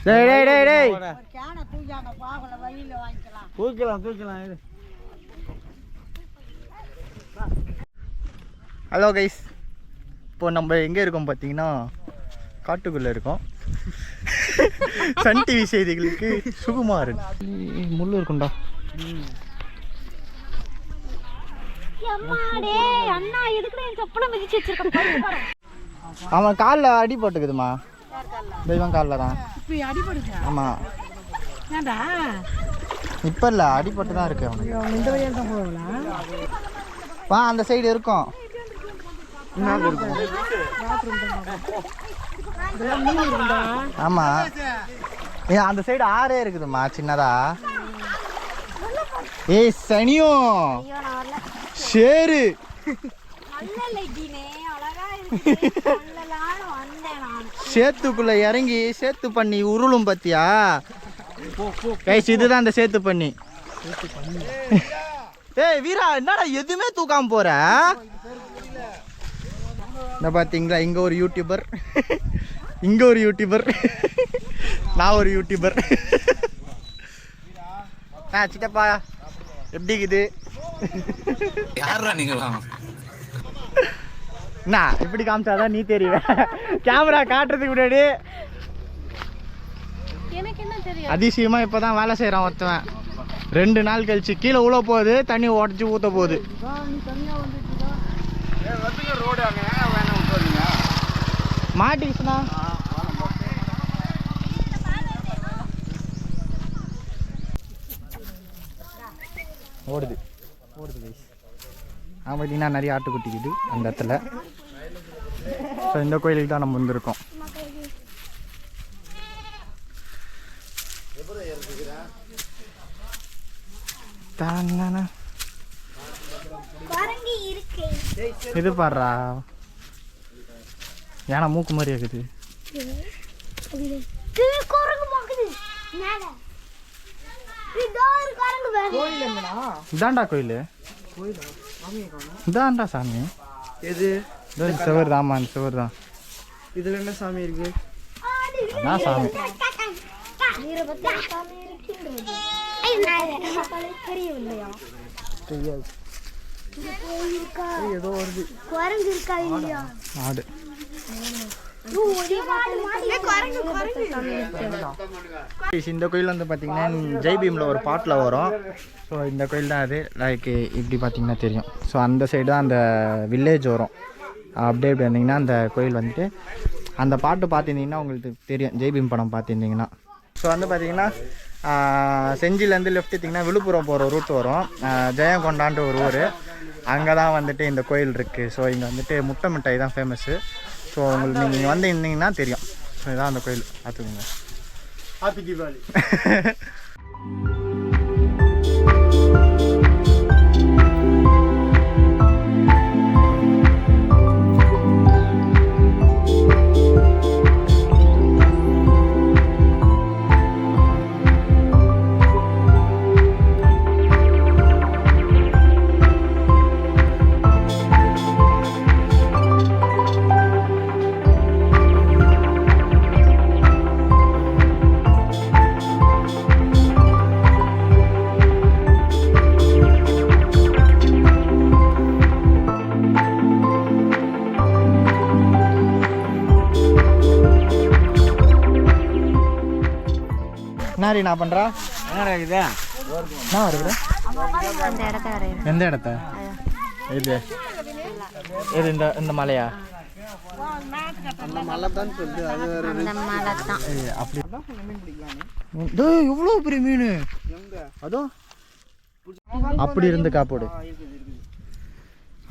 டேய் டேய் டேய் டேய் கேன தூக்கியாங்க பாகல வழியில வாங்கிக்கலாம். தூக்கலாம் இது. ஹலோ கைஸ், இப்போ நம்ம எங்கே இருக்கோம் பார்த்தீங்கன்னா காட்டுக்குள்ளே இருக்கோம். சன் டிவி செய்திகளுக்கு சுகுமார். முள்ளு இருக்குண்டா. அவன் காலில் அடி போட்டுக்குதுமா. தெய்வம் காலில் தான். ஆமாம், இப்போ இல்லை, அடிபட்டு தான் இருக்கு அவனுக்கு. வா, அந்த சைடு இருக்கும். ஆமா, ஏன் அந்த சைடு ஆறே இருக்குதுமா சின்னதா. ஏய் சனியும் ஷேரு சேத்துக்குள்ள இறங்கி சேத்து பண்ணி உருளும் பத்தியா. கைஸ், இதுதான் அந்த சேத்து பண்ணி. ஏய் வீரா, என்னடா எதுவுமே தூக்காம போற? இந்த பாத்தீங்களா, இங்க ஒரு யூடியூபர், இங்க ஒரு யூடியூபர், நான் ஒரு யூடியூபர். சித்தப்பா எப்படி இருக்குது? யாரா நீங்களா? என்ன இப்படி காமிச்சாதான் நீ தெரியுவ. கேமரா காட்டுறதுக்கு முன்னாடி அதிசயமா இப்பதான் வேலை செய்யறான் ஒருத்தவன். 2 நாள் கழிச்சு கீழே உள்ள போகுது, தண்ணி உடச்சி ஊத்த போகுது. மாட்டிக்கிச்சுனா ஓடுது கைஸ். பார்த்தீங்கன்னா நிறைய ஆட்டுக்குட்டிக்குது அந்த இடத்துல. ஸோ இந்த கோயிலுக்கு தான் நம்ம வந்திருக்கோம். இது பாடுறா, ஏன்னா மூக்கு மாதிரி இருக்குது. இதாண்டா கோயில், இதாண்டா சாமி. எது? சிவர் தான். ஆமா, சிவர் தான். இதுல என்ன சாமி இருக்கு? அதான் சாமி. ஏதோ வருது. ஆடு. இந்த கோயில் வந்து பார்த்தீங்கன்னா ஜெய்பீமில் ஒரு பாட்டில் வரும். ஸோ இந்த கோயில் தான் அது. லைக் இப்படி பார்த்தீங்கன்னா தெரியும். ஸோ அந்த சைடு தான் அந்த வில்லேஜ் வரும். அப்படியே இப்படி வந்தீங்கன்னா அந்த கோயில் வந்துட்டு அந்த பாட்டு பார்த்துருந்தீங்கன்னா உங்களுக்கு தெரியும், ஜெய்பீம் படம் பார்த்துருந்தீங்கன்னா. ஸோ வந்து பார்த்தீங்கன்னா செஞ்சிலேருந்து லெஃப்ட் எடுத்திங்கன்னா விழுப்புரம் போகிற ரூட் வரும். ஜெயங்கொண்டான்ட்டு ஒரு ஊர், அங்கே தான் வந்துட்டு இந்த கோயில் இருக்குது. ஸோ இங்கே வந்துட்டு முட்டை மிட்டாய் தான் ஃபேமஸ்ஸு. ஸோ உங்களுக்கு நீங்கள் வந்து இருந்தீங்கன்னா தெரியும். ஸோ இதான் அந்த கோயில், பார்த்துக்கோங்க. ஹாப்பி தீபாவளி. என்ன நான் பண்ணுறா? என்ன இருக்குது? என்ன வருது? எந்த இடத்த? இது இது இந்த மலையா? அப்படி எவ்வளோ பெரிய மீன். அதோ அப்படி இருந்து காப்போடு,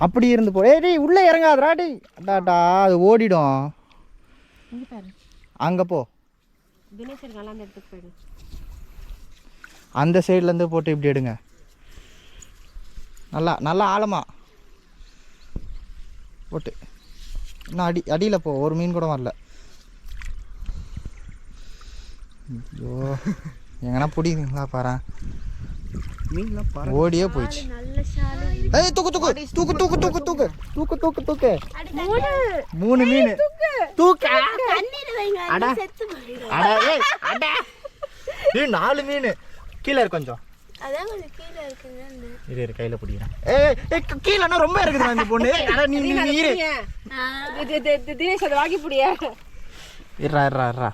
அப்படி இருந்து போ. ஏய் உள்ளே இறங்காதடா. டேய் அடாடா, அது ஓடிடும். அங்கே போ, அந்த சைட்லேருந்து போட்டு இப்படி எடுங்க. நல்லா ஆழமாக போட்டு இன்னும் அடியில் போ. ஒரு மீன் கூட வரல. ஐயோ, எங்கன்னா பிடிக்குங்களா பாரு. மீன்லாம் பறந்து ஓடியே போயிடுச்சு. ஏய் தூக்கு தூக்கு தூக்கு தூக்கு தூக்கு தூக்கு தூக்கு தூக்கு தூக்கு 3 மீன் தூக்கு. அட அட ஏய் அட ஏய் 4 மீன் கீழே இருக்கு கொஞ்சம். இரு கையில பிடிக்கிறேன். ஏய் கீழேனா ரொம்ப இருக்குதுடா இந்த பொண்ணு. அட நீ இரு. தினேஷ் அதை வாங்கி புடியா. இருடா இருடா இருடா.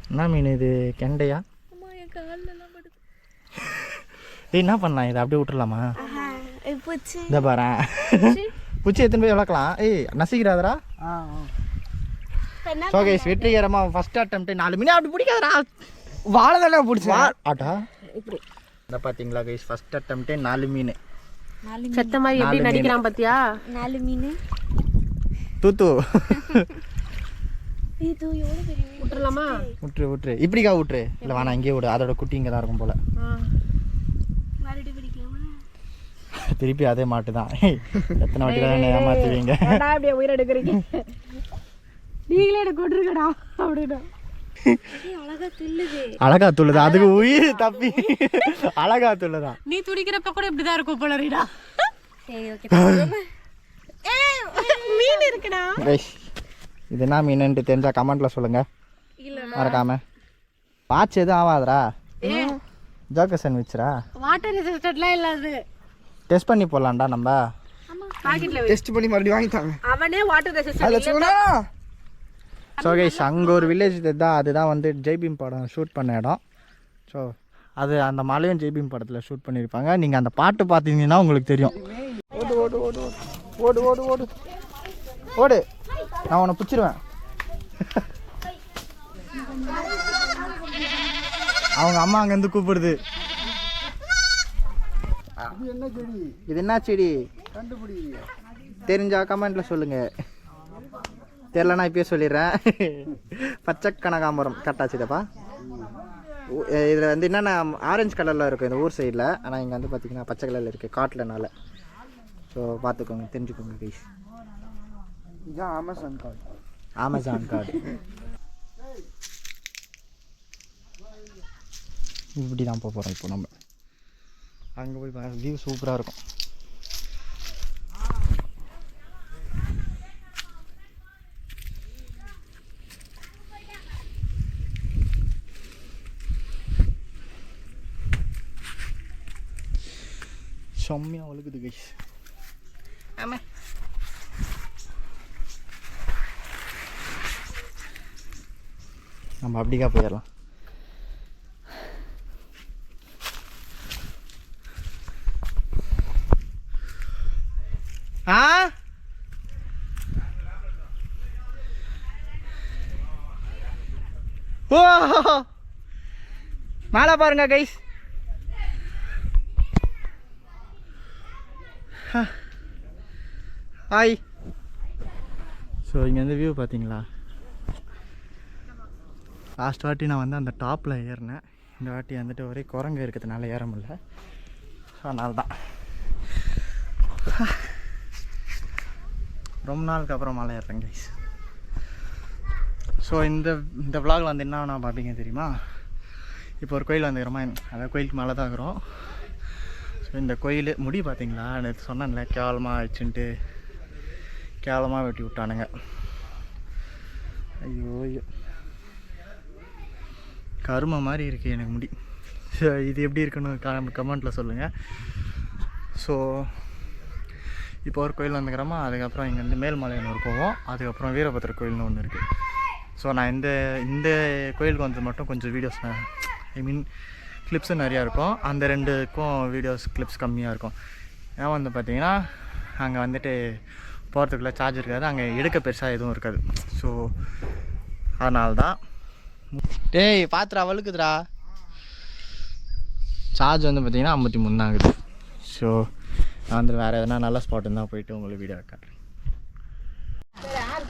என்ன மீன் இது? கெண்டையா? ஏய் என்ன பண்ணலாம் இதை அப்படியே விட்டுறலாமா? இதை பாரு பூச்சி எத்தனை போய் வளர்க்கலாம். ஏய் நசிக்கிறாதரா. ஸோ கைஸ் வெற்றிகரமாக ஃபர்ஸ்ட் அட்டெம்ப்ட் 4 மீன். அப்படி பிடிக்காதரா, வாழை தானே பிடிச்சி ஆட்டா. இந்த பார்த்தீங்களா கைஸ் ஃபர்ஸ்ட் அட்டெம்ப்ட் 4 மீன். செத்த மாதிரி எப்படி நடிக்கிறான் பாத்தியா? 4 மீன் தூத்து. விட்டுறலாமா? விட்டுரு விட்டுரு. இப்படிக்கா விட்டுரு. இல்லை வேணா இங்கேயே விடு, அதோட குட்டி இங்கே தான் இருக்கும் போல. திருப்பி அதே மாட்டு தான். எத்தனை வாட்டி தான் என்ன ஏமாத்துவீங்க? அப்படியே உயிர் எடுக்கிறீங்க. நீங்களே எனக்கு கொண்டிருக்கடா அப்படின்னா அழகா துள்ளுதா, அதுக்கு உயிர் தப்பி அழகா துள்ளுதா. நீ துடிக்கிறப்ப கூட இப்படிதான் இருக்கும் போலடா. மீன் இருக்குடா. இது என்ன மீனுன்ட்டு தெரிஞ்சா கமெண்ட்ல சொல்லுங்க மறக்காம. வாட்ச் எதுவும் ஆகாதரா? ஜோக்கர் சாண்ட்விச்சரா? வாட்டர் ரெசிஸ்டன்ட்லாம் இல்ல, அது டெஸ்ட் பண்ணி போடலாம்டா நம்ம. பாக்கெட்ல டெஸ்ட் பண்ணி மறுபடியும் வாங்கி தாங்க. அவனே வாட்டர் ரெசிஸ்டன்ட் இல்ல. ஸோ கைஸ் அங்கே ஒரு வில்லேஜ் தான், அதுதான் வந்து ஜெய்பீம் படம் ஷூட் பண்ண இடம். ஸோ அது அந்த மலையும் ஜெய்பீம் படத்தில் ஷூட் பண்ணியிருப்பாங்க. நீங்கள் அந்த பாட்டு பார்த்தீங்கன்னா உங்களுக்கு தெரியும். ஓடு ஓடு ஓடு ஓடு ஓடு ஓடு ஓடு, நான் உன்னை பிடிச்சிருவேன். அவங்க அம்மா அங்கேருந்து கூப்பிடுது. இது என்ன செடி தெரிஞ்சா கமெண்ட்ல சொல்லுங்க. தெரியலனா இப்பயே சொல்லிடுறேன். பச்சை கனகாம்பரம் கட்டாச்சுதப்பா. இதில் வந்து என்னென்ன ஆரஞ்சு கலரில் இருக்கும் இந்த ஊர் சைடில், ஆனால் இங்கே வந்து பார்த்திங்கன்னா பச்சை கலரில் இருக்குது காட்டிலனால. ஸோ பார்த்துக்கோங்க, தெரிஞ்சுக்கோங்க கைஸ். இதுதான் அமேசான் கார்டு. அமேசான் கார்டு இப்படி தான் போக போகிறோம் இப்போ நம்ம. அங்கே போய் வியூ சூப்பராக இருக்கும். செம்மையாக வழுக்குது கைஸ். ஆமாம் நம்ம அப்படிக்கா போயிடலாம். ஆ ஓ மேலே பாருங்க கைஸ். ஹாய். ஸோ இங்கே வந்து வியூ பார்த்தீங்களா? லாஸ்ட் வாட்டி நான் வந்து அந்த டாப்பில் ஏறினேன். இந்த வாட்டி வந்துட்டு ஒரே குரங்கு இருக்கிறதுனால ஏற முடியல. ஸோ அதனால தான் ரொம்ப நாளுக்கு அப்புறம் மலை ஏறுறேன் கைஸ். ஸோ இந்த விளாகில் வந்து என்ன நான் பார்ப்பீங்க தெரியுமா? இப்போ ஒரு கோயில் வந்துக்கிறோமா, அதாவது கோயிலுக்கு மேலே தான் இருக்கிறோம். ஸோ இந்த கோயில் முடி பார்த்தீங்களா? நேற்று சொன்னேன்ல கேவலமாக ஆயிடுச்சுன்ட்டு, கேவலமாக வெட்டி விட்டானுங்க. ஐயோ ஐயோ கருமை மாதிரி இருக்குது எனக்கு முடி. ஸோ இது எப்படி இருக்குன்னு கமெண்ட்டில் சொல்லுங்கள். ஸோ இப்போ ஒரு கோயில் வந்துக்கிறோமா, அதுக்கப்புறம் இங்கேருந்து மேல்மலையனூர் போவோம், அதுக்கப்புறம் வீரபத்திர கோயில்னு ஒன்று இருக்குது. ஸோ நான் இந்த கோயிலுக்கு வந்து மட்டும் கொஞ்சம் வீடியோஸ், ஐ மீன் கிளிப்ஸும் நிறையா இருக்கும். அந்த ரெண்டுக்கும் வீடியோஸ் கிளிப்ஸ் கம்மியாக இருக்கும். ஏன் வந்து பார்த்தீங்கன்னா அங்கே வந்துட்டு போகிறதுக்குள்ளே சார்ஜ் இருக்காது, அங்கே எடுக்க பெருசாக எதுவும் இருக்காது. ஸோ அதனால தான். டேய் பாத்துரா வழுக்குதுடா. சார்ஜ் வந்து பார்த்தீங்கன்னா 53 தான் ஆகுது. ஸோ நான் வந்து வேறு எதனா நல்ல ஸ்பாட் இருந்தால் போயிட்டு உங்களுக்கு வீடியோ காட்டுறேன்.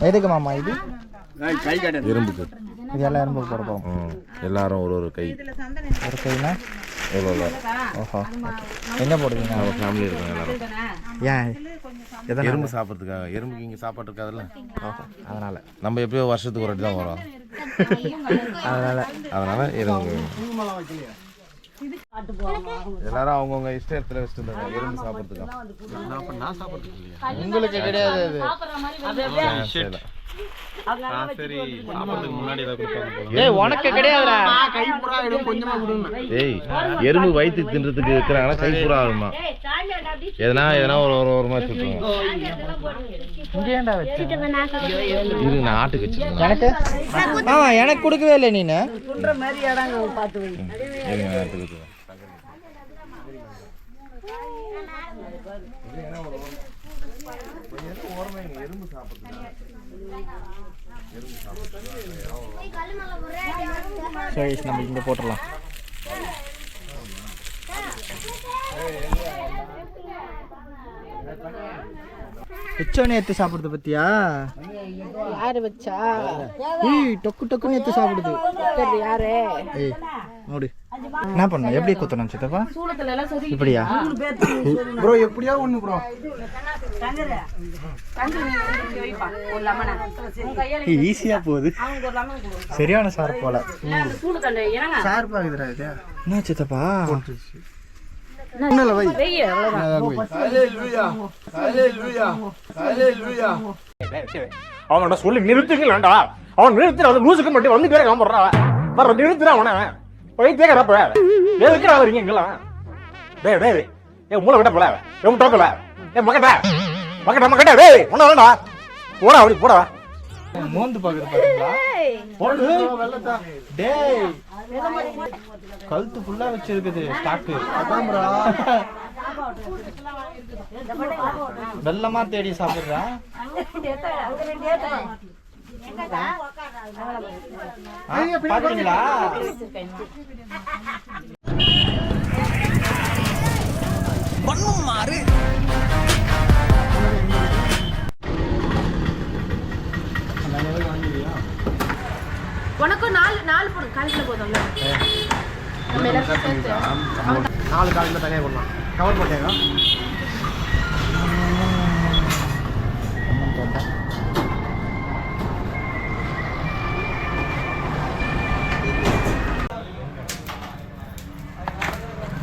எதுக்கு மாமா இது? எறும்புக்கு. இது எல்லாம் எறும்பு போகிறப்போம். எல்லாரும் ஒரு கை. ஒரு கைனா எவ்வளோ? ஓஹோ, எங்கே போடுவீங்க? நம்ம ஃபேமிலி இருக்கோம் எல்லாரும். ஏன் எதனா எறும்பு சாப்பிட்றதுக்காக. எறும்புக்கு இங்கே சாப்பாடு இருக்காதுல்ல, ஓஹோ அதனால். நம்ம எப்பயோ வருஷத்துக்கு ஒரு வாட்டி தான் வரோம், அதனால் அதனால எறும்பு. எல்லாரும் அவங்கவுங்க இஷ்ட இடத்துல வச்சுட்டு இருந்தாங்க எறும்பு சாப்பிட்றதுக்கு. நான் சாப்பிட்றதுக்கு இல்லையா? உங்களுக்கு கிடையாது அது. ஏய் உனக்கு கிடையாதுடா. ஏய் எறும்பு வயிற்றுக்கு தின்றதுக்கு இருக்கிறாங்கன்னா கை பூரா ஆகுமா? எதனா ஒரு மாதிரி சுற்றுவோம். இங்க ஏன்டா வச்ச? இரு நான் ஆட்டுக்கு வச்சிருக்கேன். எனக்கு ஆமா எனக்கு கொடுக்கவே இல்லை நீனு. இருங்க நான் ஆட்டுக்கு வச்சுருக்கேன். எறும்பு சாப்பிட்றதுக்கு சரி நம்ம இங்கே போட்டுடலாம். வச்சோன்னே எடுத்து சாப்பிடுறது பத்தியா? யாரு வச்சா? ஏய் டொக்கு டொக்குன்னு எடுத்து சாப்பிடுது. யாரு? ஏய் மூடு. என்ன பண்ண? எப்படி குத்தணும் சித்தப்பா? சூளத்துல எல்லாம் சரி. இப்படியா? ப்ரோ எப்படியா ஒண்ணு ப்ரோ. ஈஸியா போகுது. சரியான சார் போல. சார் பாக்குதுடா இது. என்ன சித்தப்பா? ஒண்ணுல வை. அவனோட சொல்லி நிறுத்துக்கலாம்டா. அவன் நிறுத்துற அந்த லூசுக்கு மட்டும் வந்து பேர காம்பறா. வர நிறுத்துற அவன. போய் தேக்கறப்ப. எதுக்கு வரீங்க இங்கலாம்? டேய் டேய். ஏய் மூளை விட போல. ஏய் டோக்கல. ஏய் மகடா டேய். ஒண்ணா போடா அப்படி போடா. மோந்து பாக்குது பாத்தீங்களா? போடு வெள்ளதா. டேய் கழுத்து ஃபுல்லா வச்சிருக்குது ஸ்டாக். அதாம்டா. வெள்ளமா தேடி சாப்பிடுறா. பாத்தீங்களா? பண்ணுமாறு உனக்கும் நாலு போடும் காலையில போதும்ல. நம்ம எல்லாரும் சேர்த்து 4 கால்ல தனியா போடலாம். கவர் போட்டேங்க.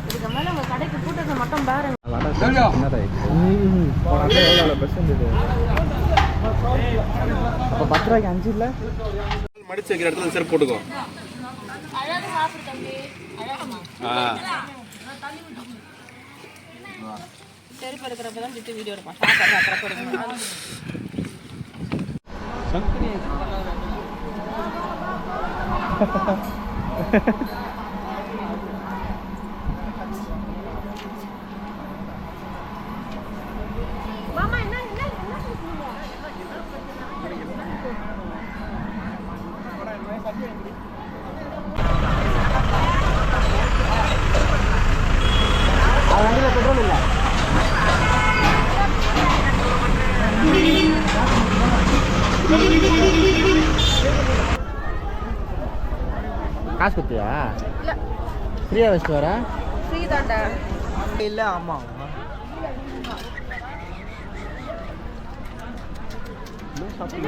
இதுக்கு மேல உங்க கடைக்கு கூட்டத்தை மட்டும் பாருங்க. அப்ப 10 ரூபாய்க்கு 5 இல்ல? மடிச்சு வைக்கிற இடத்துல செருப்பு போட்டுக்கோ. செருப்பு எடுக்கிறப்பதான் திட்டு வீடியோ எடுப்பான். சாப்பிட்றப்ப எடுக்கணும். மாமா என்ன வண்டியில பெட்ரோல் இல்ல. காசு கொடுத்தியா? ஃப்ரீயா வச்சுட்டு வர? ஃப்ரீ தான்டா. இல்ல ஆமா.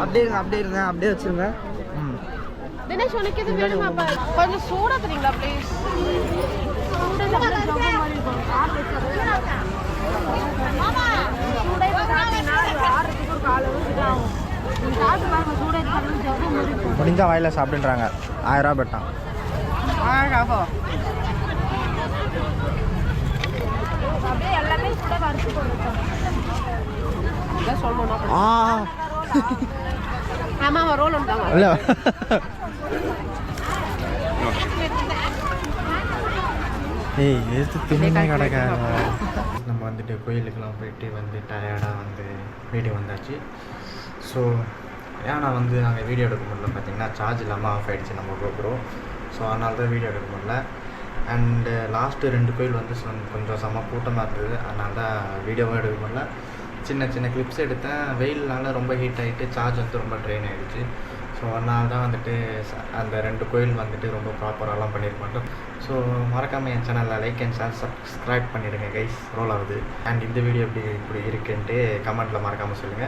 அப்படியே இருங்க அப்படியே வச்சிருங்க. தினேஷ் உனக்கு எது வேணுமாப்பா? கொஞ்சம் சூடா தரீங்களா ப்ளீஸ்? முடிஞ்சா வாயில சாப்பிடுன்றாங்க. 1000 ரூபா பெட்டான். அப்படியே எல்லாமே கூட வறுத்து கொடுத்தோம். சொல்லணும். ஆமா ரோல் ஒன்றாங்க. இல்ல ஏய் எடுத்து தின்னே கிடக்காத. நம்ம வந்துட்டு கோயிலுக்கெல்லாம் போயிட்டு வந்து டயர்டாக வந்து வீடியோ வந்தாச்சு. ஸோ ஏன்னா வந்து நாங்கள் வீடியோ எடுக்க முடியல, பார்த்தீங்கன்னா சார்ஜ் இல்லாமல் ஆஃப் ஆகிடுச்சு நம்ம GoPro. ஸோ அதனால தான் வீடியோ எடுக்க முடியல. அண்டு லாஸ்ட்டு 2 கோயில் வந்து கொஞ்சம் செம்ம கூட்டமாக இருந்தது, அதனால தான் வீடியோவும் எடுக்க முடியல. சின்ன சின்ன கிளிப்ஸ் எடுத்தேன். வெயில்னால ரொம்ப ஹீட் ஆகிட்டு சார்ஜ் வந்து ரொம்ப ட்ரெயின் ஆகிடுச்சு. ஸோ அதனால தான் வந்துட்டு அந்த 2 கோயில் வந்துட்டு ரொம்ப ப்ராப்பராகலாம் பண்ணியிருக்க மாட்டோம். ஸோ மறக்காமல் என் சேனலில் லைக் அண்ட் ஷேர் சப்ஸ்கிரைப் பண்ணிவிடுங்க கைஸ். ரோல் ஆகுது. அண்ட் இந்த வீடியோ இப்படி இருக்குன்ட்டு கமெண்ட்டில் மறக்காமல் சொல்லுங்கள்.